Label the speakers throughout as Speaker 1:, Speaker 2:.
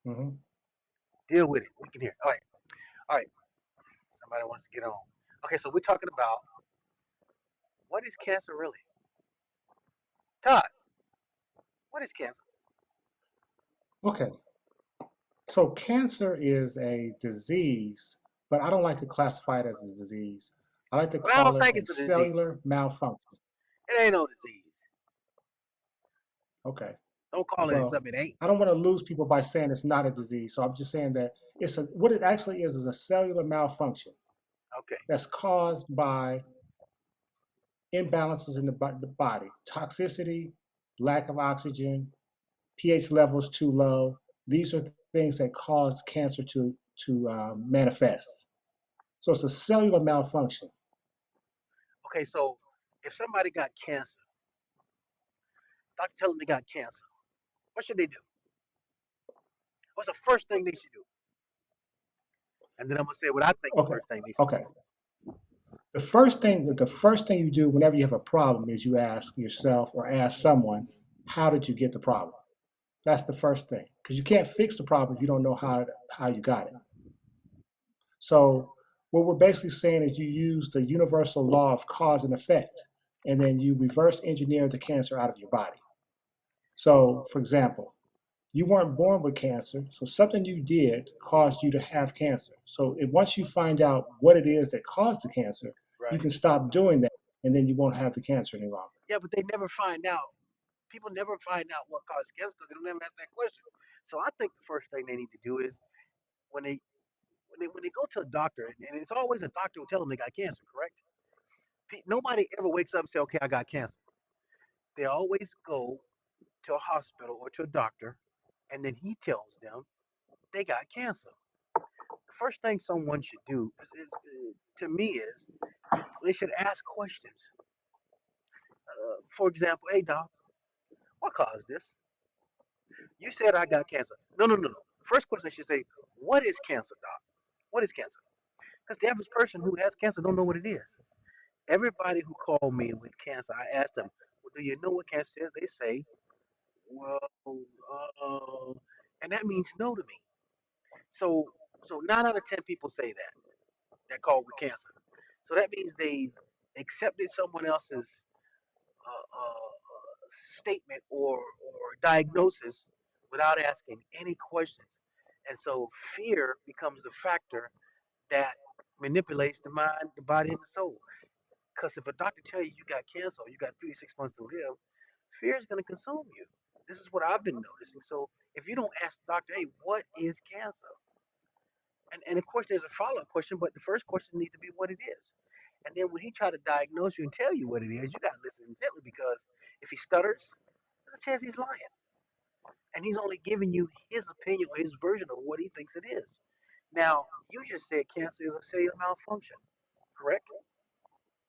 Speaker 1: Hmm.
Speaker 2: Deal with it. We can hear. All right. All right. Somebody wants to get on. Okay, so we're talking about what is cancer really? Todd, what is cancer?
Speaker 1: Okay, so cancer is a disease, but I don't like to classify it as a disease. I like to
Speaker 2: Well, I
Speaker 1: call
Speaker 2: don't
Speaker 1: it
Speaker 2: think
Speaker 1: a
Speaker 2: it's a disease.
Speaker 1: cellular malfunction.
Speaker 2: It ain't no disease.
Speaker 1: Okay,
Speaker 2: Don't call it
Speaker 1: well,
Speaker 2: something it ain't.
Speaker 1: I don't want to lose people by saying it's not a disease. So I'm just saying that what it actually is a cellular malfunction
Speaker 2: Okay.
Speaker 1: that's caused by imbalances in the body, toxicity, lack of oxygen, pH levels too low. These are things that cause cancer to manifest. So it's a cellular malfunction.
Speaker 2: Okay, so if somebody got cancer, doctor tell them they got cancer, what should they do? What's the first thing they should do? And then I'm gonna say what I think the
Speaker 1: Okay,
Speaker 2: first thing they should
Speaker 1: okay. The first thing you do whenever you have a problem is you ask yourself or ask someone, how did you get the problem? That's the first thing because you can't fix the problem if you don't know how you got it. So what we're basically saying is you use the universal law of cause and effect, and then you reverse engineer the cancer out of your body. So, for example, you weren't born with cancer, so something you did caused you to have cancer. So once you find out what it is that caused the cancer,
Speaker 2: do.
Speaker 1: you
Speaker 2: Right.
Speaker 1: can stop doing that, and then you won't have the cancer any longer.
Speaker 2: Yeah, but they never find out. People never find out what caused cancer because they don't ever ask that question. So I think the first thing they need to do is when they when they go to a doctor, and it's always a doctor who tell them they got cancer, correct? Nobody ever wakes up and say, "Okay, I got cancer." They always go to a hospital or to a doctor, and then he tells them they got cancer. The first thing someone should do to me is they should ask questions. For example, hey doc, what caused this? You said I got cancer. No, no, no, no. First question I should say, what is cancer, doc? What is cancer? Because the average person who has cancer don't know what it is. Everybody who called me with cancer, I asked them, well, do you know what cancer is? They say, well, and that means no to me. So, so 9 out of 10 people say that call with cancer. So that means they accepted someone else's statement or diagnosis without asking any questions. And so fear becomes the factor that manipulates the mind, the body, and the soul. Because if a doctor tell you you got cancer, or you got 3 to 6 months to live, fear is going to consume you. This is what I've been noticing. So if you don't ask the doctor, hey, what is cancer? And of course, there's a follow up question, but the first question needs to be what it is. And then when he try to diagnose you and tell you what it is, you got to listen intently because if he stutters, there's a chance he's lying. And he's only giving you his opinion or his version of what he thinks it is. Now, you just said cancer is a cellular malfunction, correct?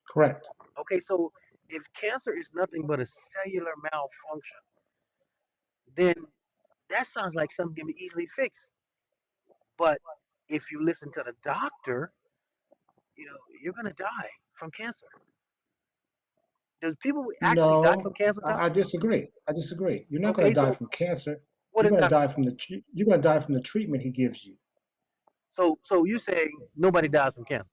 Speaker 1: Correct.
Speaker 2: Okay, so if cancer is nothing but a cellular malfunction, then that sounds like something can be easily fixed. But if you listen to the doctor, you're gonna die from cancer. Does people actually die from
Speaker 1: No,
Speaker 2: cancer, Todd?
Speaker 1: I disagree. I disagree. You're not going
Speaker 2: Okay,
Speaker 1: to die
Speaker 2: so
Speaker 1: from cancer.
Speaker 2: what is die from?
Speaker 1: You're going to die from the treatment he gives you.
Speaker 2: So you saying nobody dies from cancer?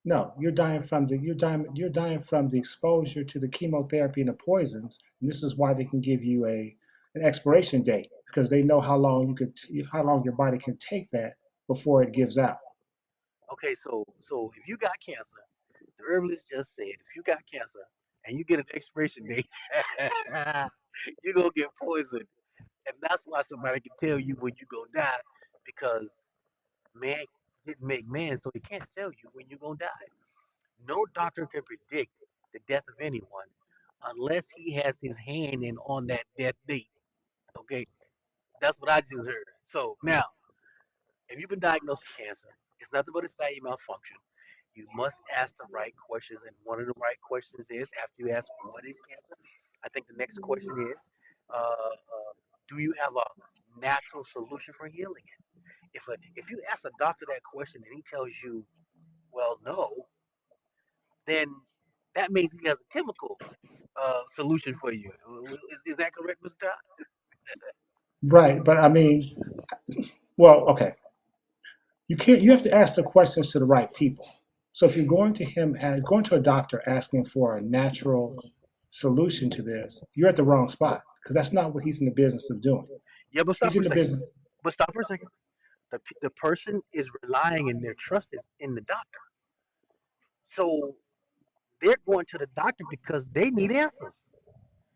Speaker 1: No, you're dying from the exposure to the chemotherapy and the poisons, and this is why they can give you an expiration date because they know how long your body can take that before it gives out.
Speaker 2: Okay, so if you got cancer, the herbalist just said if you got cancer and you get an expiration date, you're gonna get poisoned, and that's why somebody can tell you when you gonna die because man didn't make man, so he can't tell you when you're gonna die. No doctor can predict the death of anyone unless he has his hand in on that death date. Okay, that's what I just heard. So now, if you've been diagnosed with cancer, it's nothing but a cellular malfunction. You must ask the right questions, and one of the right questions is after you ask what is cancer. I think the next question is, do you have a natural solution for healing it? If you ask a doctor that question and he tells you, well, no, then that means he has a chemical solution for you. Is that correct, Mr. Todd?
Speaker 1: Right, but I mean, Well, okay, you can't. You have to ask the questions to the right people. So if you're going to him and going to a doctor asking for a natural solution to this, you're at the wrong spot because that's not what he's in the business of doing.
Speaker 2: Yeah, but stop
Speaker 1: He's
Speaker 2: for
Speaker 1: in
Speaker 2: a
Speaker 1: the
Speaker 2: second.
Speaker 1: business.
Speaker 2: But stop for a second. The person is relying and their trust is in the doctor. So they're going to the doctor because they need answers.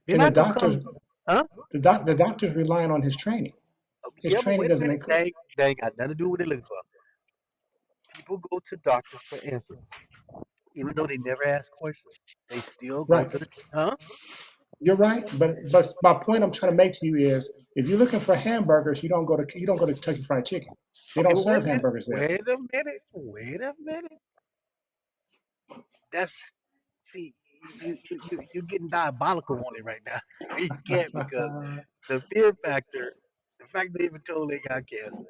Speaker 2: They're
Speaker 1: And
Speaker 2: not gonna come, huh?
Speaker 1: the doctor's relying on his training. His
Speaker 2: Yeah, but
Speaker 1: training
Speaker 2: wait a
Speaker 1: doesn't
Speaker 2: minute.
Speaker 1: include.
Speaker 2: They ain't got nothing to do with what they're looking for. People go to doctors for answers, even though they never ask questions. They still go
Speaker 1: Right.
Speaker 2: to the, huh?
Speaker 1: You're right, but my point I'm trying to make to you is, if you're looking for hamburgers, you don't go to Kentucky Fried Chicken. They
Speaker 2: Okay,
Speaker 1: don't
Speaker 2: but wait
Speaker 1: serve
Speaker 2: a minute.
Speaker 1: hamburgers there.
Speaker 2: Wait a minute. That's see, you're getting diabolical on it right now. You can't because the fear factor, the fact they even told they got cancer,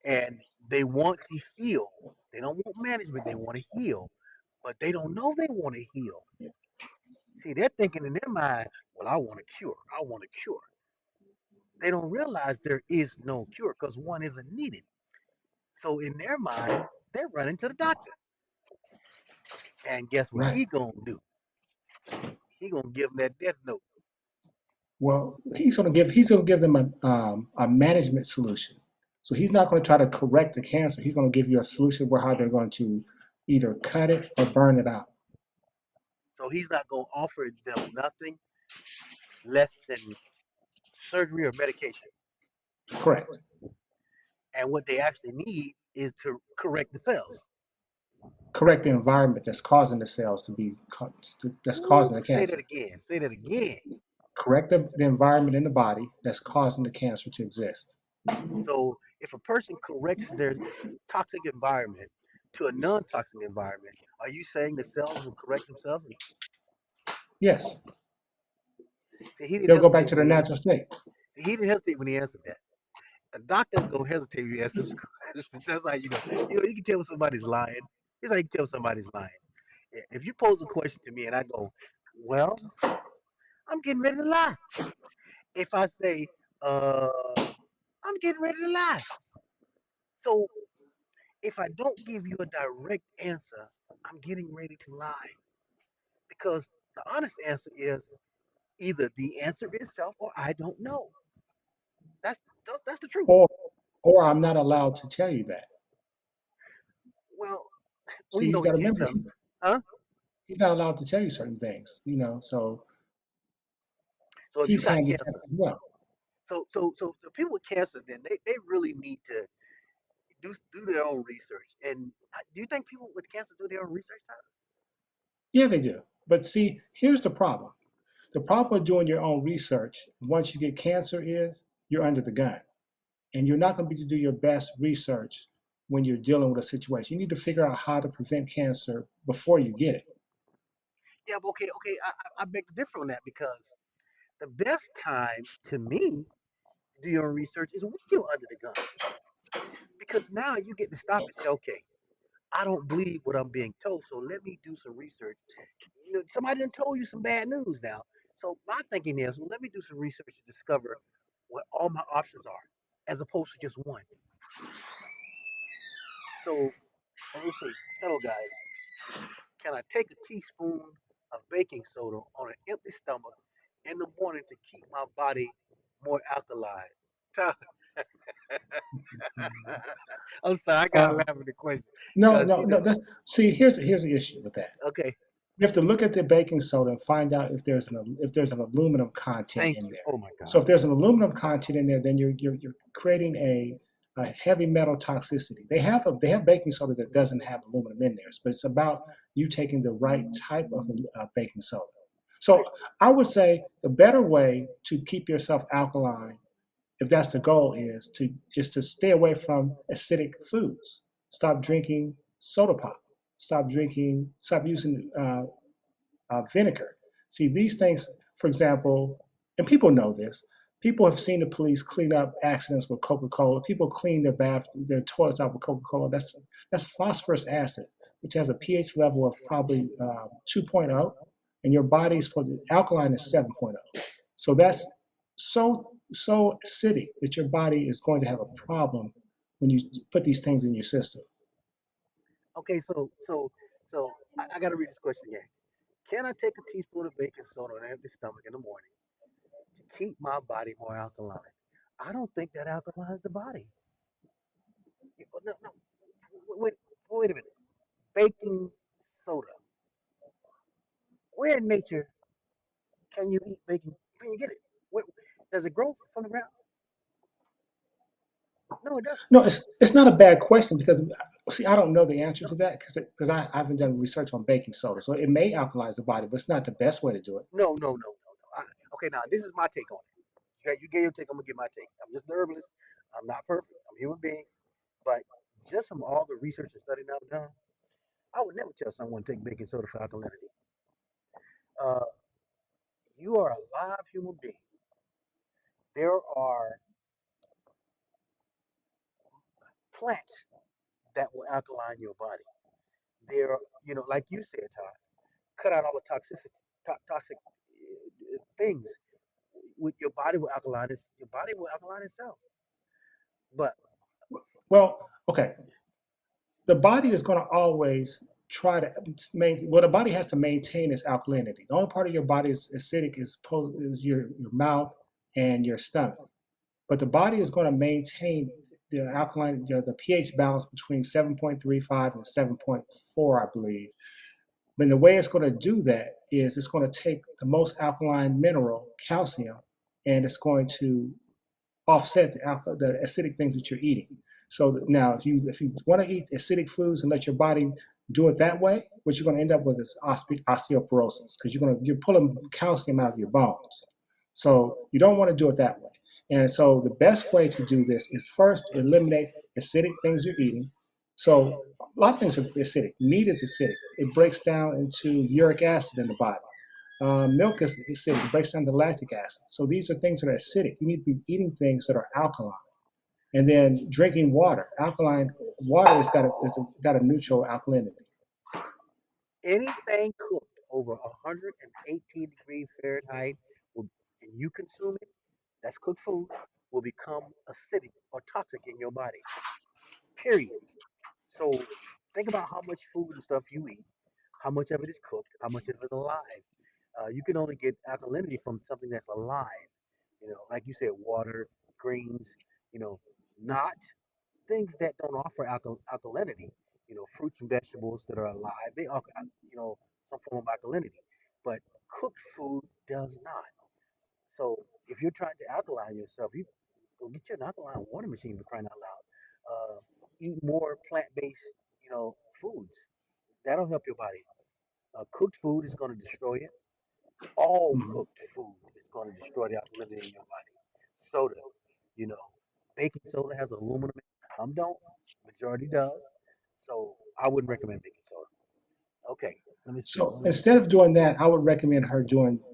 Speaker 2: and they want to heal. They don't want management. They want to heal, but they don't know they want to heal. See, they're thinking in their mind, well, I want a cure. I want a cure. They don't realize there is no cure because one isn't needed. So in their mind, they're running to the doctor. And guess what
Speaker 1: Right.
Speaker 2: he gonna do? He gonna give them that death note.
Speaker 1: Well, he's gonna give them a management solution. So he's not going to try to correct the cancer. He's going to give you a solution where how they're going to either cut it or burn it out.
Speaker 2: So he's not gonna offer them nothing less than surgery or medication.
Speaker 1: Correct.
Speaker 2: And what they actually need is to correct the cells.
Speaker 1: Correct the environment that's causing the cells to be that's
Speaker 2: Ooh,
Speaker 1: causing the
Speaker 2: say that
Speaker 1: cancer.
Speaker 2: again. Say that again.
Speaker 1: Correct the environment in the body that's causing the cancer to exist.
Speaker 2: So if a person corrects their toxic environment to a non-toxic environment, are you saying the cells will correct themselves?
Speaker 1: Yes,
Speaker 2: See, he didn't
Speaker 1: they'll go back
Speaker 2: hesitate
Speaker 1: to
Speaker 2: when
Speaker 1: their
Speaker 2: he
Speaker 1: natural state.
Speaker 2: he didn't hesitate when he answered that. A doctor's gonna hesitate when he answers questions. That's how you know. You can tell when somebody's lying. Here's how you can tell when somebody's lying. If you pose a question to me and I go, "Well, I'm getting ready to lie," if I say, "Uh, I'm getting ready to lie," so if I don't give you a direct answer, I'm getting ready to lie because the honest answer is either the answer itself or I don't know. That's that's the truth.
Speaker 1: Or or I'm not allowed to tell you that.
Speaker 2: Well, we
Speaker 1: See, you
Speaker 2: know
Speaker 1: got
Speaker 2: he
Speaker 1: to
Speaker 2: can't
Speaker 1: remember
Speaker 2: tell us, huh?
Speaker 1: he's not allowed to tell you certain things. So
Speaker 2: So if you
Speaker 1: he's
Speaker 2: got
Speaker 1: handicapped
Speaker 2: cancer,
Speaker 1: as well.
Speaker 2: so people with cancer, then they really need to do their own research. And do you think people with cancer do their own research, Tyler?
Speaker 1: Yeah, they do. But see, here's the problem. The problem with doing your own research once you get cancer is you're under the gun. And you're not going to be to do your best research when you're dealing with a situation. You need to figure out how to prevent cancer before you get it.
Speaker 2: Yeah, but okay. I beg to differ on that because the best time to me to do your own research is when you're under the gun because now you get to stop and say, okay, I don't believe what I'm being told, so let me do some research. Somebody done told you some bad news now. So my thinking is, well, let me do some research to discover what all my options are, as opposed to just one. So let me see. Hello, guys. Can I take a teaspoon of baking soda on an empty stomach in the morning to keep my body more alkaline? I'm sorry, I gotta
Speaker 1: Uh,
Speaker 2: laugh at the question
Speaker 1: no,
Speaker 2: because
Speaker 1: no, no. That's see. Here's the issue with that.
Speaker 2: okay,
Speaker 1: You have to look at the baking soda and find out if there's an aluminum content
Speaker 2: thank
Speaker 1: in
Speaker 2: you.
Speaker 1: there.
Speaker 2: Oh my
Speaker 1: So
Speaker 2: God.
Speaker 1: if there's an aluminum content in there, then you're creating a heavy metal toxicity. They have baking soda that doesn't have aluminum in there, but it's about you taking the right type of baking soda. So I would say the better way to keep yourself alkaline, if that's the goal, is to stay away from acidic foods. Stop drinking soda pop. Stop using vinegar. See, these things, for example, and people know this. People have seen the police clean up accidents with Coca-Cola. People clean their toilets out with Coca-Cola. That's phosphorus acid, which has a pH level of probably 2.0, and your body's alkaline is 7.0. So that's so so acidic that your body is going to have a problem when you put these things in your system.
Speaker 2: Okay, so I got to read this question again. Can I take a teaspoon of baking soda on an empty stomach in the morning to keep my body more alkaline? I don't think that alkalines the body. No, no, wait, wait a minute. Baking soda. Where in nature can you eat baking? Can you get it? Where, does it grow from the ground? No, it doesn't.
Speaker 1: No, it's not a bad question because see, I don't know the answer
Speaker 2: No,
Speaker 1: to that because I haven't done research on baking soda. So it may alkalize the body, but it's not the best way to do it.
Speaker 2: no. Okay, now this is my take on it. You gave your take. I'm gonna give my take. I'm just an herbalist. I'm not perfect. I'm a human being. But just from all the research and studying I've done, I would never tell someone to take baking soda for alkalinity. Uh, you are a live human being. There are plants that will alkaline your body. There, like you said, Todd, cut out all the toxic things. With your body will alkaline your body will alkaline itself. But
Speaker 1: Well, okay, the body is going to always try to maintain. Well, the body has to maintain its alkalinity. The only part of your body is acidic is your mouth and your stomach. But the body is going to maintain the alkaline, the pH balance between 7.35 and 7.4, I believe. But the way it's going to do that is it's going to take the most alkaline mineral, calcium, and it's going to offset the acidic things that you're eating. So now, if you want to eat acidic foods and let your body do it that way, what you're going to end up with is osteoporosis because you're pulling calcium out of your bones. So you don't want to do it that way. And so the best way to do this is first eliminate acidic things you're eating. So a lot of things are acidic. Meat is acidic. It breaks down into uric acid in the body. Milk is acidic, it breaks down the lactic acid. So these are things that are acidic. You need to be eating things that are alkaline. And then drinking water. Alkaline water got a neutral alkalinity.
Speaker 2: anything cooked over 118 degrees Fahrenheit, will, and you consume it, that's cooked food, will become acidic or toxic in your body. Period. So think about how much food and stuff you eat, how much of it is cooked, how much of it is alive. You can only get alkalinity from something that's alive. Like you said, water, greens, not things that don't offer alkalinity. Fruits and vegetables that are alive, they offer, some form of alkalinity. But cooked food does not. So if you're trying to alkaline yourself, you go get you an alkaline water machine for crying out loud. Eat more plant-based, foods. That'll help your body. Cooked food is going to destroy it. All
Speaker 1: Mhm.
Speaker 2: cooked food is going to destroy the alkalinity in your body. Soda, you know, baking soda has aluminum in it. Some don't. Majority does. So I wouldn't recommend baking soda. Okay, let me see.
Speaker 1: So instead of doing that, I would recommend her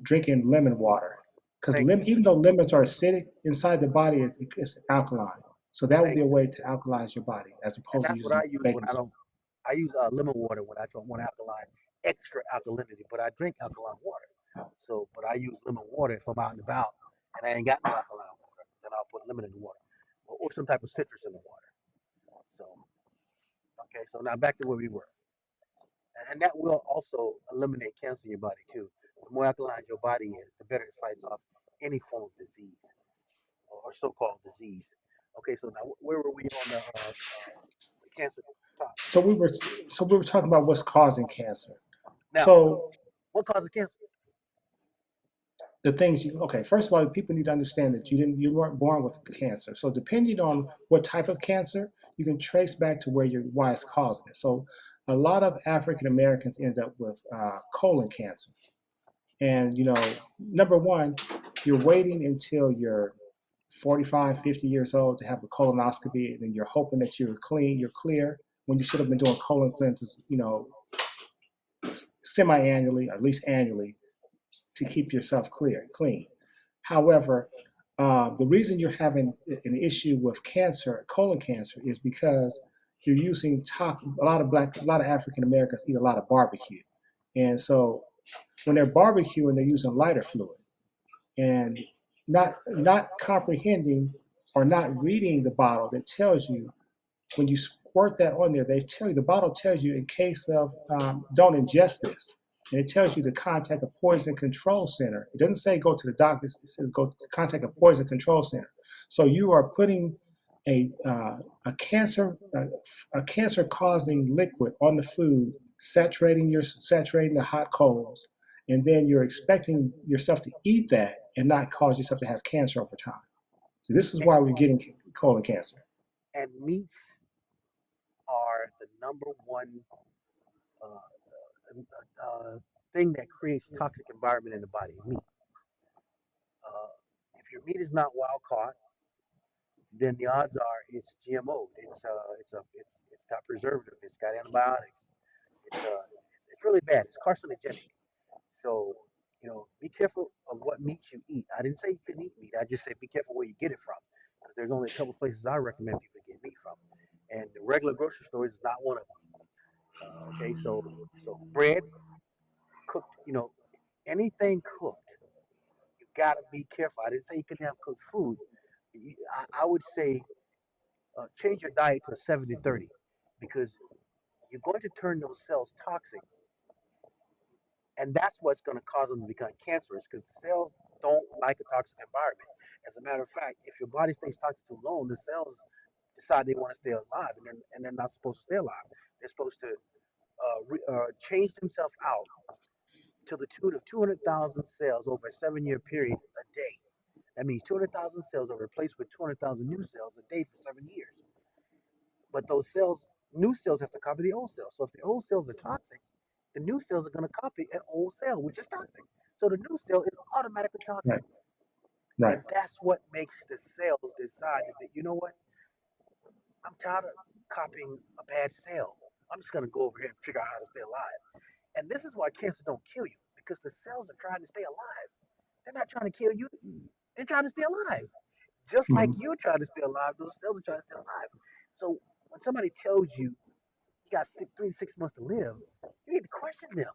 Speaker 1: drinking lemon water. Because
Speaker 2: Thank you.
Speaker 1: even though lemons are acidic, inside the body it's alkaline. So that would
Speaker 2: Thank
Speaker 1: be a
Speaker 2: you.
Speaker 1: way to alkalize your body as
Speaker 2: And
Speaker 1: opposed to
Speaker 2: that's what I
Speaker 1: using
Speaker 2: use when
Speaker 1: baking
Speaker 2: I
Speaker 1: soda.
Speaker 2: don't. I use lemon water when I don't want alkaline, extra alkalinity. But I drink alkaline water. So, but I use lemon water if I'm out and about and I ain't got no alkaline water. Then I'll put lemon in the water, or some type of citrus in the water. So, okay. So now back to where we were, and that will also eliminate cancer in your body too. The more alkaline your body is, the better it fights off any form of disease or so-called disease. Okay. So now where were we on the cancer top?
Speaker 1: So we were so we were talking about what's causing cancer.
Speaker 2: Now,
Speaker 1: So
Speaker 2: what causes cancer?
Speaker 1: the things you okay, first of all, people need to understand that you weren't born with cancer. So depending on what type of cancer, you can trace back to why it's causing it. So a lot of African Americans end up with colon cancer. And number one, you're waiting until you're 45, 50 years old to have a colonoscopy, and then you're hoping that you're clear when you should have been doing colon cleanses, semi-annually, or at least annually, to keep yourself clean. However, the reason you're having an issue with cancer, colon cancer, is because you're using a lot of African Americans eat a lot of barbecue, and so when they're barbecuing, they're using lighter fluid, and not comprehending or not reading the bottle that tells you when you squirt that on there, they tell you the bottle tells you in case of don't ingest this, and it tells you to contact a poison control center. It doesn't say go to the doctor; it says go to contact a poison control center. So you are putting a cancer causing liquid on the food, saturating the hot coals, and then you're expecting yourself to eat that and not cause yourself to have cancer over time. So this is
Speaker 2: And
Speaker 1: why we're getting colon cancer.
Speaker 2: meats are the number one uh, thing that creates toxic environment in the body. Meat. Uh, if your meat is not wild caught, then the odds are it's GMO. It's got preservative. It's got antibiotics. It's really bad. It's carcinogenic. So be careful of what meat you eat. I didn't say you couldn't eat meat. I just said be careful where you get it from, because there's only a couple places I recommend people get meat from, and the regular grocery store is not one of them. Okay, so bread cooked, anything cooked, you gotta be careful. I didn't say you couldn't have cooked food. I would say change your diet to a 70-30, because you're going to turn those cells toxic, and that's what's going to cause them to become cancerous, because the cells don't like a toxic environment. As a matter of fact, if your body stays toxic too long, the cells decide they want to stay alive, and they're not supposed to stay alive. They're supposed to change themselves out to the tune of 200,000 cells over a 7 year period a day. That means 200,000 cells are replaced with 200,000 new cells a day for 7 years. But those cells, new cells, have to copy the old cells. So if the old cells are toxic, the new cells are going to copy an old cell, which is toxic. So the new cell is automatically toxic.
Speaker 1: Right, right.
Speaker 2: And that's what makes the cells decide that, you know what, I'm tired of copying a bad cell. I'm just going to go over here and figure out how to stay alive. And this is why cancer don't kill you, because the cells are trying to stay alive. They're not trying to kill you. They're trying to stay alive. Just like
Speaker 1: Mhm.
Speaker 2: you're trying to stay alive, those cells are trying to stay alive. So when somebody tells you you got 3 to 6 months to live, you need to question them.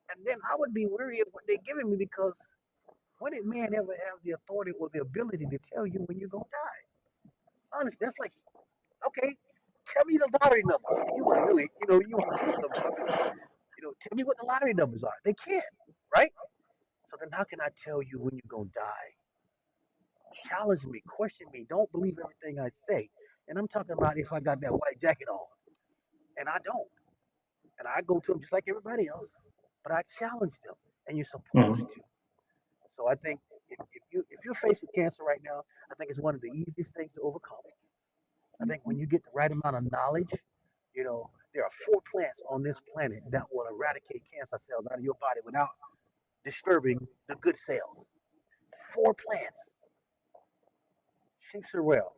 Speaker 2: And then I would be wary of what they're giving me, because when did man ever have the authority or the ability to tell you when you're gonna die? Honestly, that's like, okay, tell me the lottery numbers. If you want to really, you want to do something for me, tell me what the lottery numbers are. They can't, right? So then how can I tell you when you're gonna die? Challenge me, question me. Don't believe everything I say. And I'm talking about if I got that white jacket on, and I don't, and I go to them just like everybody else, but I challenge them, and you're supposed
Speaker 1: Mhm.
Speaker 2: to. So I think if you're faced with cancer right now, I think it's one of the easiest things to overcome. I think when you get the right amount of knowledge, there are 4 plants on this planet that will eradicate cancer cells out of your body without disturbing the good cells. 4 plants: sheep sorrel,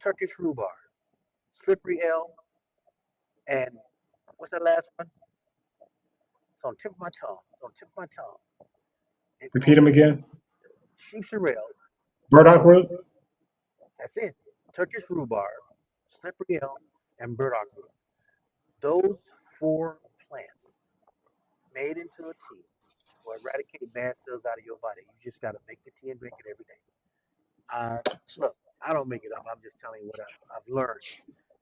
Speaker 2: Turkish rhubarb, slippery elm, and what's that last one? It's on the tip of my tongue. It's on the tip of my tongue. It's
Speaker 1: Repeat them
Speaker 2: called
Speaker 1: again.
Speaker 2: sheep sorrel.
Speaker 1: Burdock root.
Speaker 2: That's it. Turkish rhubarb, slippery elm, and burdock root. Those 4 plants made into a tea will eradicate bad cells out of your body. You just got to make the tea and drink it every day. Uh, Look, I don't make it up. I'm just telling you what I've learned.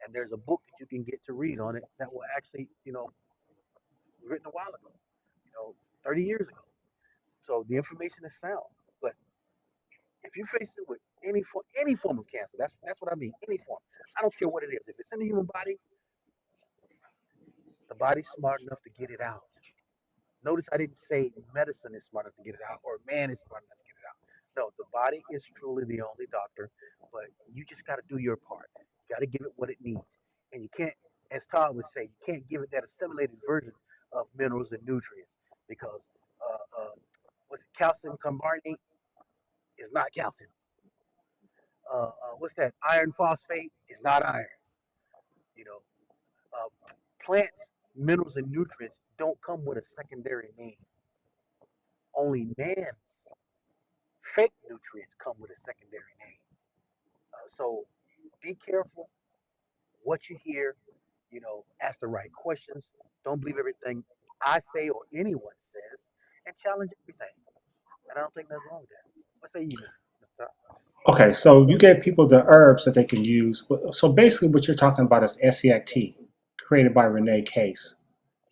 Speaker 2: And there's a book that you can get to read on it that will actually, written a while ago, 30 years ago. So the information is sound. But if you're facing with any form of cancer, that's what I mean. Any form. I don't care what it is. If it's in the human body, the body's smart enough to get it out. Notice I didn't say medicine is smart enough to get it out, or man is smart enough to get it out. No, the body is truly the only doctor, but you just got to do your part. You got to give it what it needs. And you can't, as Todd would say, you can't give it that assimilated version of minerals and nutrients, because what's it, calcium carbonate is not calcium. What's that? Iron phosphate is not iron. You know, plants, minerals, and nutrients don't come with a secondary name. Only man's fake nutrients come with a secondary name. So be careful what you hear. Ask the right questions. Don't believe everything I say or anyone says, and challenge everything. And I don't think nothing wrong with that. What say you, Mr. Top?
Speaker 1: Okay, so you gave people the herbs that they can use. So basically, what you're talking about is SEIT, created by Renee Case.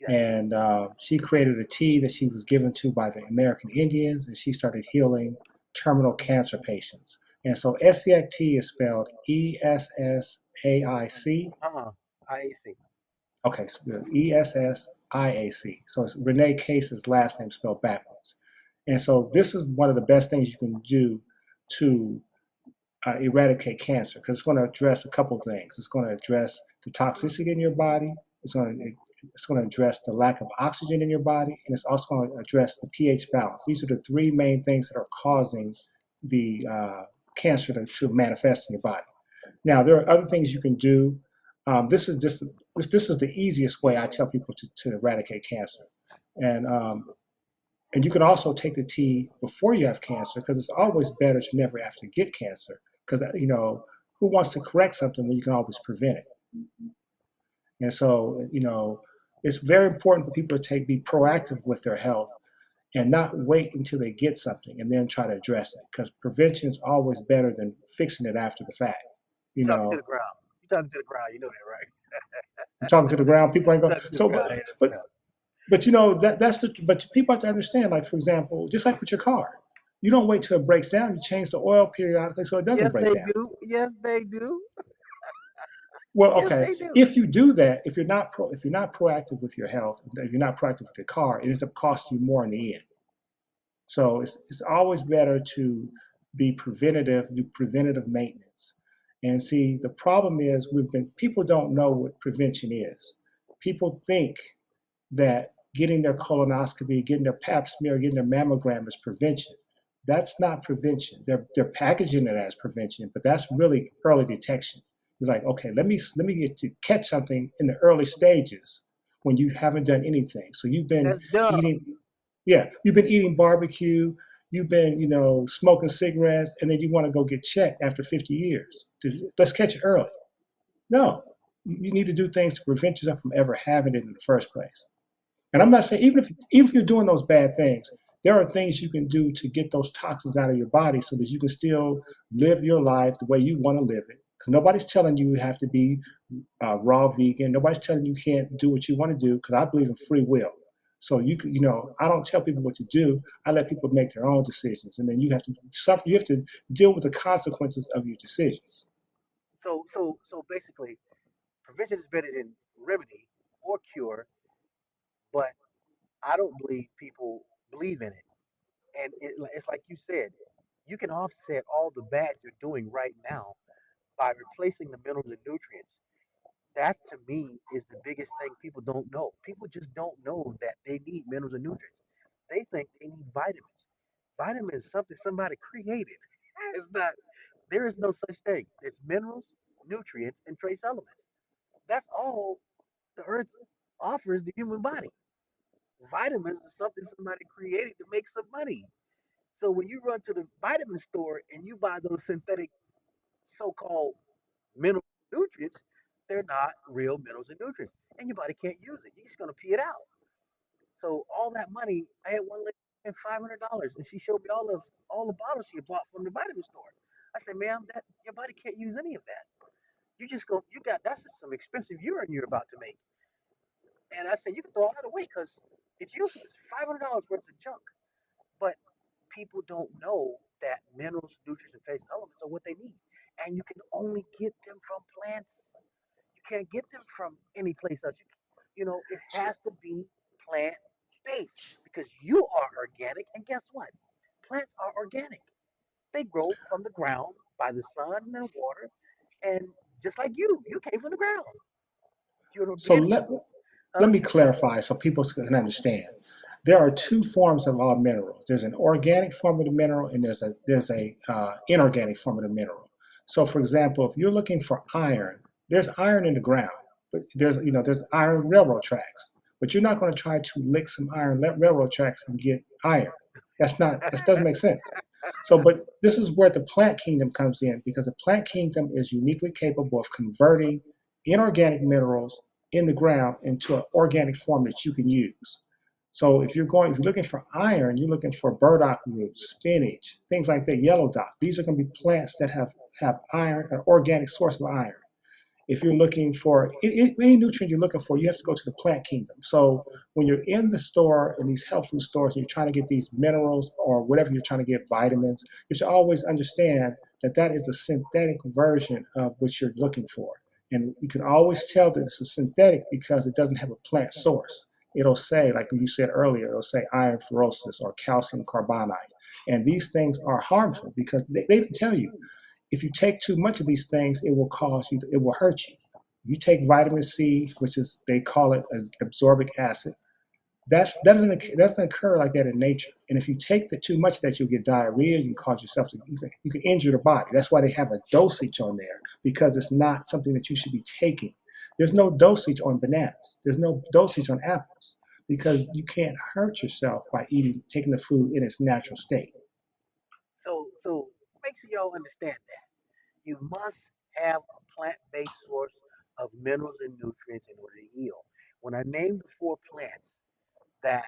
Speaker 2: Yes.
Speaker 1: And she created a tea that she was given to by the American Indians, and she started healing terminal cancer patients. And so SEIT is spelled ESSAIC.
Speaker 2: Uh-uh. IAC.
Speaker 1: Okay, so ESSIAC. So it's Renee Case's last name spelled backwards. And so this is one of the best things you can do to eradicate cancer because it's going to address a couple of things. It's going to address the toxicity in your body. It's going to address the lack of oxygen in your body, and it's also going to address the pH balance. These are the three main things that are causing the cancer to manifest in your body. Now, there are other things you can do. This is the easiest way I tell people to eradicate cancer, and and you can also take the tea before you have cancer because it's always better to never have to get cancer. Because who wants to correct something when you can always prevent it? And so it's very important for people to be proactive with their health and not wait until they get something and then try to address it. Because prevention is always better than fixing it after the fact.
Speaker 2: You
Speaker 1: You
Speaker 2: talking to
Speaker 1: know,
Speaker 2: the ground. You talking to the ground. You know that, right?
Speaker 1: I'm talking to the ground. People ain't
Speaker 2: You
Speaker 1: going.
Speaker 2: talking to the
Speaker 1: So,
Speaker 2: ground. Yeah,
Speaker 1: but
Speaker 2: that's
Speaker 1: But that's the but people have to understand, like for example, just like with your car, you don't wait till it breaks down. You change the oil periodically so it doesn't
Speaker 2: Yes,
Speaker 1: break
Speaker 2: they
Speaker 1: down.
Speaker 2: do. Yes, they do.
Speaker 1: Well,
Speaker 2: Yes,
Speaker 1: okay,
Speaker 2: they do.
Speaker 1: if you do that, if you're not proactive with your health, if you're not proactive with your car, it ends up costing you more in the end. So it's always better to be preventative, do preventative maintenance. And see, the problem is people don't know what prevention is. People think that getting their colonoscopy, getting their pap smear, getting their mammogram is prevention. That's not prevention. They're packaging it as prevention, but that's really early detection. You're like, okay, let me get to catch something in the early stages when you haven't done anything. So you've been
Speaker 2: That's dumb.
Speaker 1: eating, yeah, you've been eating barbecue, you've been, smoking cigarettes, and then you want to go get checked after 50 years. Let's catch it early. No, you need to do things to prevent yourself from ever having it in the first place. And I'm not saying even if you're doing those bad things, there are things you can do to get those toxins out of your body so that you can still live your life the way you want to live it. Because nobody's telling you you have to be raw vegan. Nobody's telling you can't do what you want to do. Because I believe in free will. So I don't tell people what to do. I let people make their own decisions, and then you have to suffer. You have to deal with the consequences of your decisions.
Speaker 2: So basically, prevention is better than remedy or cure, but I don't believe people believe in it. And it's like you said, you can offset all the bad you're doing right now by replacing the minerals and nutrients. That to me is the biggest thing people don't know. People just don't know that they need minerals and nutrients. They think they need vitamins. Vitamin is something somebody created. It's not. There is no such thing. It's minerals, nutrients, and trace elements. That's all the earth offers the human body. Vitamins is something somebody created to make some money. So when you run to the vitamin store and you buy those synthetic so-called mineral nutrients, they're not real minerals and nutrients, and your body can't use it. You're just gonna pee it out. So all that money, I had one lady spend $500, and she showed me all the bottles she had bought from the vitamin store. I said, "Ma'am, that your body can't use any of that. You got that's just some expensive urine you're about to make." And I said, "You can throw all that away because it's useless. $500 worth of junk." But people don't know that minerals, nutrients, and trace elements are what they need, and you can only get them from plants. You can't get them from any place else. It
Speaker 1: So,
Speaker 2: has to be plant based because you are organic. And guess what? Plants are organic. They grow from the ground by the sun and the water. And just like you came from the ground. You're an
Speaker 1: so
Speaker 2: organic.
Speaker 1: let
Speaker 2: Huh?
Speaker 1: me clarify so people can understand. There are two forms of all minerals. There's an organic form of the mineral, and there's a inorganic form of the mineral. So, for example, if you're looking for iron, there's iron in the ground, but there's iron railroad tracks. But you're not going to try to lick some iron railroad tracks and get iron. That doesn't make sense. So, but this is where the plant kingdom comes in because the plant kingdom is uniquely capable of converting inorganic minerals in the ground into an organic form that you can use. So if you're looking for iron, you're looking for burdock root, spinach, things like that, yellow dock. These are going to be plants that have iron, an organic source of iron. If you're looking for any nutrient you're looking for, you have to go to the plant kingdom. So when you're in the store, in these health food stores, and you're trying to get these minerals or whatever you're trying to get, vitamins, you should always understand that that is a synthetic version of what you're looking for. And you can always tell that it's a synthetic because it doesn't have a plant source. It'll say, like you said earlier, it'll say iron fluorosis or calcium carbonate. And these things are harmful because they tell you if you take too much of these things, it will cause you, it will hurt you. If you take vitamin C, which is, they call it absorbic acid, that doesn't occur like that in nature. And if you take the too much of that, you'll get diarrhea. You can cause yourself to, you can injure the body. That's why they have a dosage on there, because it's not something that you should be taking. There's no dosage on bananas. There's no dosage on apples because you can't hurt yourself by taking the food in its natural state.
Speaker 2: So make sure y'all understand that. You must have a plant-based source of minerals and nutrients in order to heal. When I named the four plants that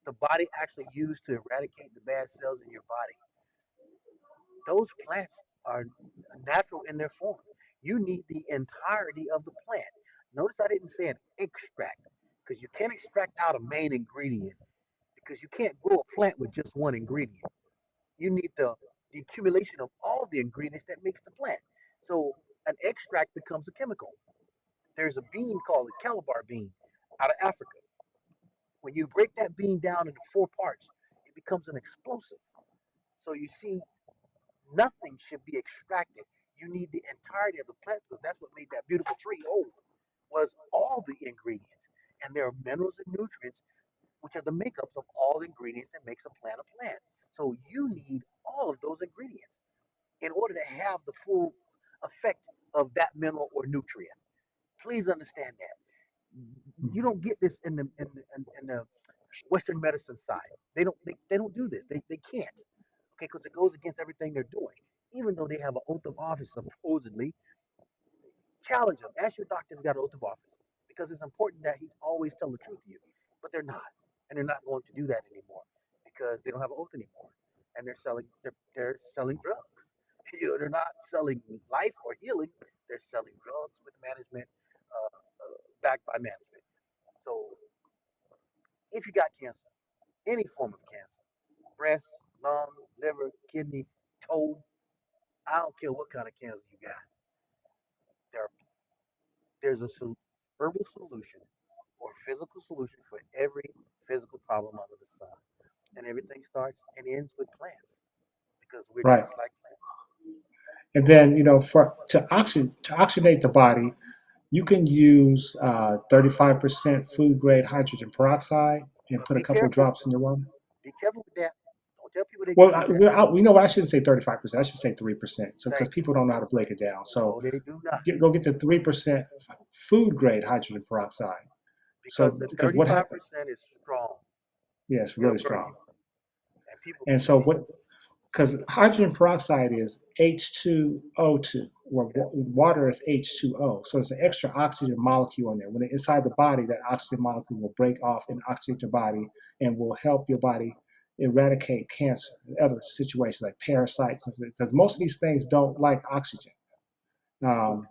Speaker 2: the body actually used to eradicate the bad cells in your body, those plants are natural in their form. You need the entirety of the plant. Notice I didn't say an extract because you can't extract out a main ingredient because you can't grow a plant with just one ingredient. You need the accumulation of all the ingredients that makes the plant. So an extract becomes a chemical. There's a bean called a calabar bean out of Africa. When you break that bean down into four parts, it becomes an explosive. So you see, nothing should be extracted. You need the entirety of the plant because that's what made that beautiful tree old, was all the ingredients. And there are minerals and nutrients, which are the makeups of all the ingredients that makes a plant a plant. So you need all of those ingredients in order to have the full effect of that mineral or nutrient. Please understand that. You don't get this in the Western medicine side. They don't do this. They can't. Okay, because it goes against everything they're doing. Even though they have an oath of office supposedly, challenge them. Ask your doctor if he got an oath of office because it's important that he always tell the truth to you. But they're not, and they're not going to do that anymore because they don't have an oath anymore, and they're selling drugs. They're not selling life or healing. They're selling drugs with management, backed by management. So if you got cancer, any form of cancer, breast, lung, liver, kidney, toe, I don't care what kind of cancer you got. There, there's a herbal solution or physical solution for every physical problem under the sun. And everything starts and ends with plants because we're
Speaker 1: Right.
Speaker 2: just like plants.
Speaker 1: And then, for to oxygenate the body, you can use 35% food grade hydrogen peroxide and
Speaker 2: But
Speaker 1: put a couple of drops in your water.
Speaker 2: be careful with that. Don't tell people they can
Speaker 1: Well,
Speaker 2: do that.
Speaker 1: you know what? I shouldn't say 35%. I should say 3%. So, because
Speaker 2: Thank you.
Speaker 1: people don't know how to break it down. So,
Speaker 2: No, they do not.
Speaker 1: go get the 3% food grade hydrogen peroxide.
Speaker 2: Because
Speaker 1: So,
Speaker 2: the
Speaker 1: because what happened?
Speaker 2: 35% is strong.
Speaker 1: Yeah,
Speaker 2: It's
Speaker 1: it's
Speaker 2: real
Speaker 1: really
Speaker 2: crazy.
Speaker 1: strong.
Speaker 2: And people
Speaker 1: And so,
Speaker 2: believe.
Speaker 1: because hydrogen peroxide is H2O2, where
Speaker 2: Yes.
Speaker 1: water is H2O. So it's an extra oxygen molecule in there. When it's inside the body, that oxygen molecule will break off and oxygenate your body and will help your body eradicate cancer and other situations like parasites. Because most of these things don't like oxygen. Um,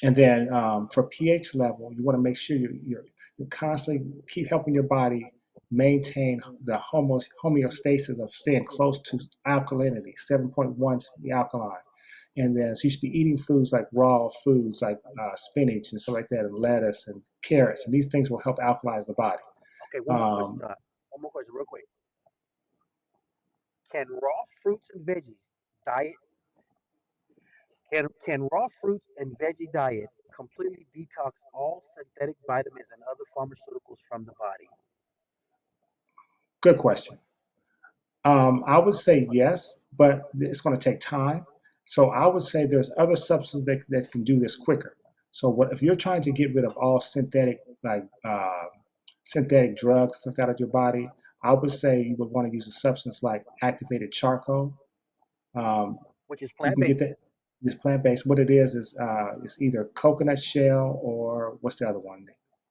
Speaker 1: and then for pH level, you want to make sure you're constantly keep helping your body maintain the homeostasis of staying close to alkalinity, 7.1 the alkaline. And then so you should be eating foods like raw foods like spinach and stuff like that, and lettuce and carrots. And these things will help alkalize the body.
Speaker 2: Okay, one more question,
Speaker 1: Um,
Speaker 2: Todd. One more question, real quick. Can raw fruits and veggies diet? Can raw fruits and veggie diet completely detox all synthetic vitamins and other pharmaceuticals from the body?
Speaker 1: Good question. I would say yes, but it's going to take time. So I would say there's other substances that can do this quicker. So what if you're trying to get rid of all synthetic drugs stuff out of your body? I would say you would want to use a substance like activated charcoal. Um,
Speaker 2: Which is
Speaker 1: you
Speaker 2: plant
Speaker 1: can get
Speaker 2: based.
Speaker 1: that. It's plant based. What it is it's either coconut shell or what's the other one?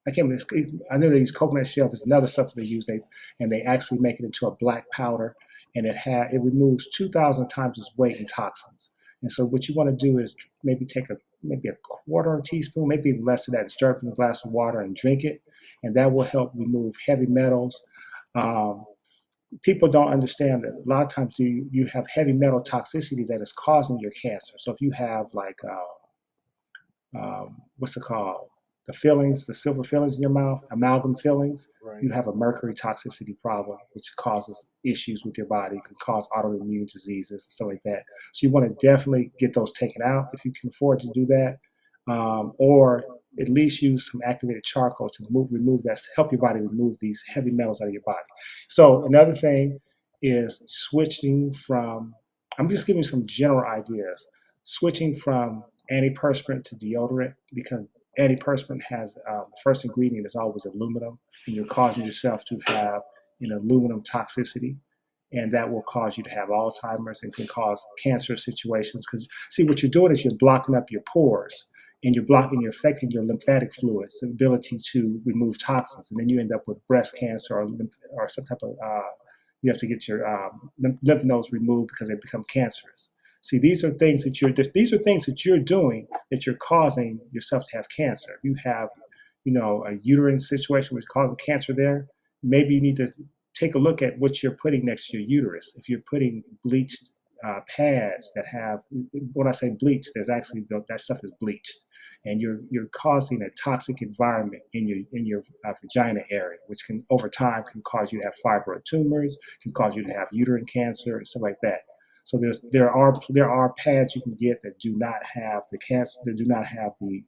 Speaker 1: I can't remember. I know they use coconut shell. There's another supplement they use. They actually make it into a black powder, and it removes 2,000 times its weight in toxins. And so what you want to do is maybe take maybe a quarter of a teaspoon, maybe even less than that, and stir it in a glass of water and drink it, and that will help remove heavy metals. Um, People don't understand that a lot of times you have heavy metal toxicity that is causing your cancer. So if you have like what's it called? The fillings, the silver fillings in your mouth, amalgam fillings,
Speaker 2: Right.
Speaker 1: you have a mercury toxicity problem, which causes issues with your body, can cause autoimmune diseases, and stuff like that. So you want to definitely get those taken out if you can afford to do that, or at least use some activated charcoal to remove that, help your body remove these heavy metals out of your body. So another thing is switching from. I'm just giving you some general ideas. Switching from antiperspirant to deodorant because antiperspirant has first ingredient is always aluminum, and you're causing yourself to have an aluminum toxicity, and that will cause you to have Alzheimer's and can cause cancer situations. Because see, what you're doing is you're blocking up your pores, and you're affecting your lymphatic fluids, the ability to remove toxins, and then you end up with breast cancer or some type of you have to get your lymph nodes removed because they become cancerous. See, these are things that you're doing that you're causing yourself to have cancer. If you have, a uterine situation which causes cancer there, maybe you need to take a look at what you're putting next to your uterus. If you're putting bleached pads that have, when I say bleached, there's actually that stuff is bleached, and you're causing a toxic environment in your vagina area, which can over time can cause you to have fibroid tumors, can cause you to have uterine cancer and stuff like that. So there are pads you can get that do not have the cancer, that do not have the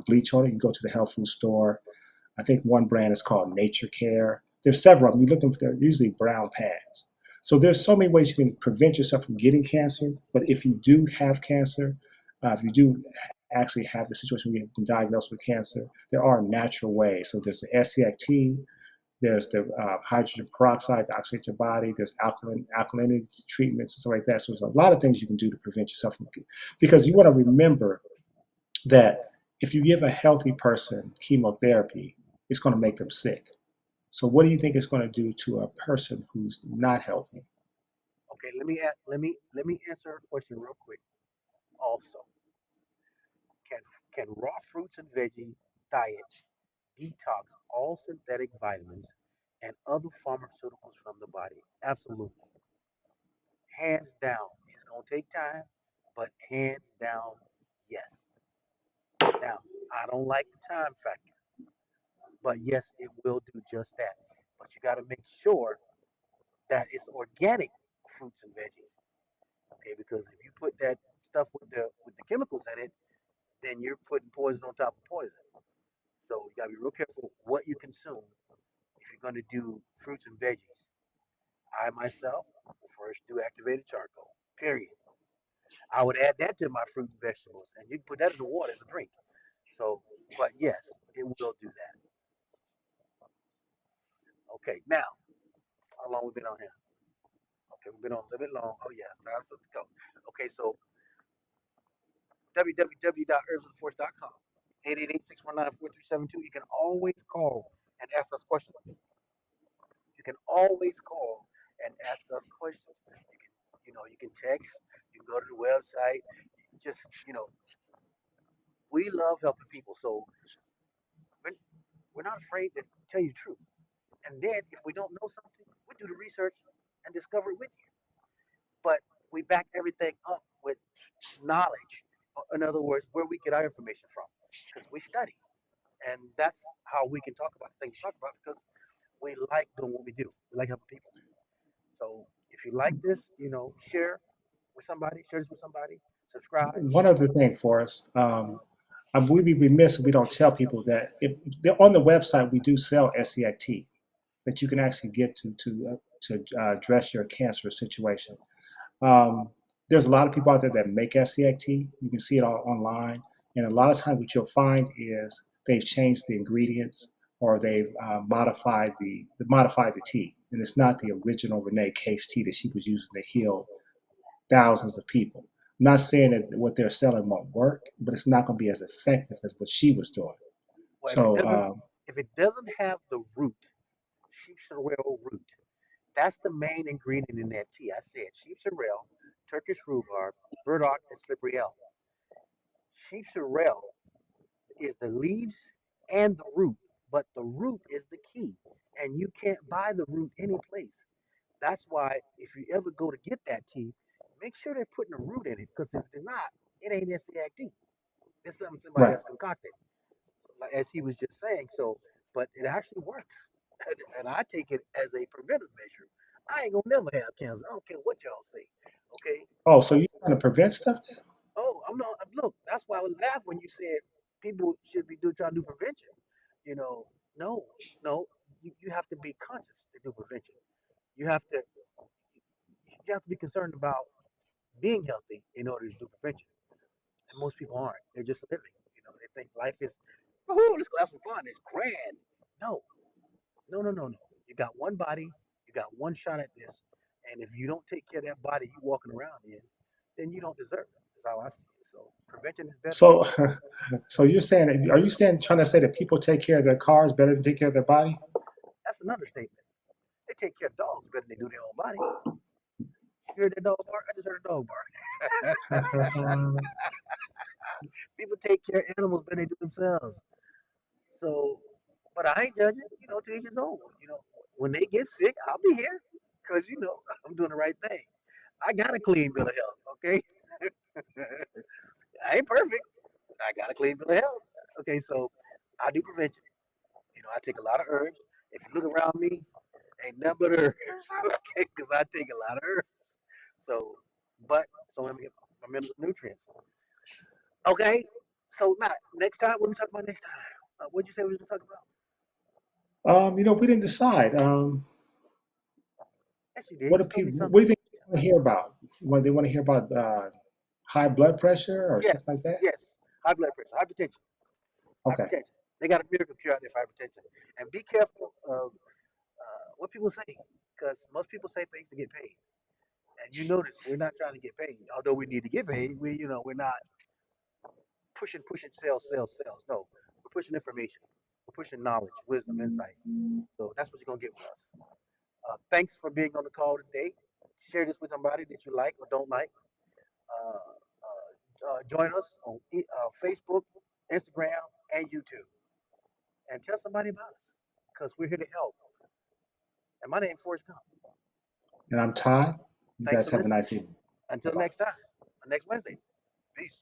Speaker 1: bleach on it. You can go to the health food store. I think one brand is called Nature Care. There's several of them. You look them, they're usually brown pads. So there's so many ways you can prevent yourself from getting cancer. But if you do have cancer, if you do actually have the situation where you've been diagnosed with cancer, there are natural ways. So there's the SCIT, there's the hydrogen peroxide to oxygenate your body. There's alkalinity treatments and stuff like that. So there's a lot of things you can do to prevent yourself from, because you want to remember that if you give a healthy person chemotherapy, it's going to make them sick. So what do you think it's going to do to a person who's not healthy?
Speaker 2: Okay, let me answer a question real quick. Also, can can raw fruits and veggie diet detox all synthetic vitamins and other pharmaceuticals from the body? Absolutely. Hands down. It's gonna take time, but hands down, yes. Now, I don't like the time factor, but yes, it will do just that. But you got to make sure that it's organic fruits and veggies, okay? Because if you put that stuff with the chemicals in it, then you're putting poison on top of poison. So you got to be real careful what you consume if you're going to do fruits and veggies. I myself will first do activated charcoal. Period. I would add that to my fruit and vegetables, and you can put that in the water as a drink. So, but yes, it will do that. Okay, now how long we been on here? Okay, we've been on a little bit long. Oh yeah, time for us to go. Okay, so www.herbsandforce.com, 888-619-4372. You can always call and ask us questions. You can always call and ask us questions. You can text. You can go to the website. Just we love helping people, so we're, we're not afraid to tell you the truth. And then if we don't know something, we do the research and discover it with you. But we back everything up with knowledge. In other words, where we get our information from, because we study, and that's how we can talk about the things we talk about because we like doing what we do. We like helping people. So if you like this, share with somebody, share this with somebody, subscribe.
Speaker 1: One other thing for us, we'd be remiss if we don't tell people that on the website we do sell SCIT that you can actually get to address your cancer situation. Um, there's a lot of people out there that make SCIT. You can see it all online, and a lot of times what you'll find is they've changed the ingredients or they've modified the tea, and it's not the original Renee Case tea that she was using to heal thousands of people. I'm not saying that what they're selling won't work, but it's not going to be as effective as what she was doing.
Speaker 2: Well, if it
Speaker 1: So
Speaker 2: doesn't, If it doesn't have the root, sheep's sorrel root, that's the main ingredient in that tea. I said sheep sorrel, Turkish rhubarb, burdock, and slippery elm. Sheep sorrel is the leaves and the root, but the root is the key, and you can't buy the root anyplace. That's why if you ever go to get that tea, make sure they're putting a root in it, because if they're not, it ain't SCAD. It's something somebody
Speaker 1: Right.
Speaker 2: else concocted, like as he was just saying. So, but it actually works, and I take it as a preventive measure. I ain't gonna never have cancer. I don't care what y'all say. Okay.
Speaker 1: Oh, so you're trying to prevent stuff now?
Speaker 2: Oh, I'm not. Look, that's why I was laughing when you said people should be trying to do prevention. You know, no, no. You have to be conscious to do prevention. You have to you have to be concerned about being healthy in order to do prevention. And most people aren't. They're just living. They think life is, oh, let's go have some fun. It's grand. No, no, no, no, no. You got one body. You got one shot at this. And if you don't take care of that body you walking around in, then you don't deserve it. That's how I see it. So prevention is better.
Speaker 1: So, so you're saying, are you saying, trying to say that people take care of their cars better than take care of their body?
Speaker 2: That's another statement. They take care of dogs better than they do their own body. You heard that dog bark? I just heard a dog bark. People take care of animals better than they do themselves. So, but I ain't judging. To each his own. When they get sick, I'll be here because I'm doing the right thing. I got a clean bill of health. Okay, I ain't perfect. I got a clean bill of health. Okay, so I do prevention. I take a lot of herbs. If you look around me, ain't nothing but herbs. Okay, because I take a lot of herbs. So, but so let me get my minerals and nutrients. Okay, so now next time, what we talk about next time? What'd you say we were gonna talk about?
Speaker 1: We didn't decide.
Speaker 2: Yes, you did.
Speaker 1: What
Speaker 2: You
Speaker 1: do
Speaker 2: told me
Speaker 1: people? What
Speaker 2: something.
Speaker 1: do you think they want to hear about? They want to hear about high blood pressure or
Speaker 2: Yes,
Speaker 1: something like that?
Speaker 2: yes. High blood pressure, hypertension,
Speaker 1: Okay.
Speaker 2: hypertension. They got a miracle cure out there for hypertension. And be careful of what people say, because most people say things to get paid. And you notice we're not trying to get paid, although we need to get paid. We're not pushing sales, sales, sales. No, we're pushing information. We're pushing knowledge, wisdom, insight. So that's what you're gonna get with us. Thanks for being on the call today. Share this with somebody that you like or don't like. Join us on Facebook, Instagram, and YouTube, and tell somebody about us because we're here to help. And my name's Forrest Gump.
Speaker 1: And I'm Todd. You
Speaker 2: Thanks
Speaker 1: guys
Speaker 2: for
Speaker 1: have a
Speaker 2: listening.
Speaker 1: nice evening.
Speaker 2: Until
Speaker 1: Bye bye.
Speaker 2: next time, next Wednesday. Peace.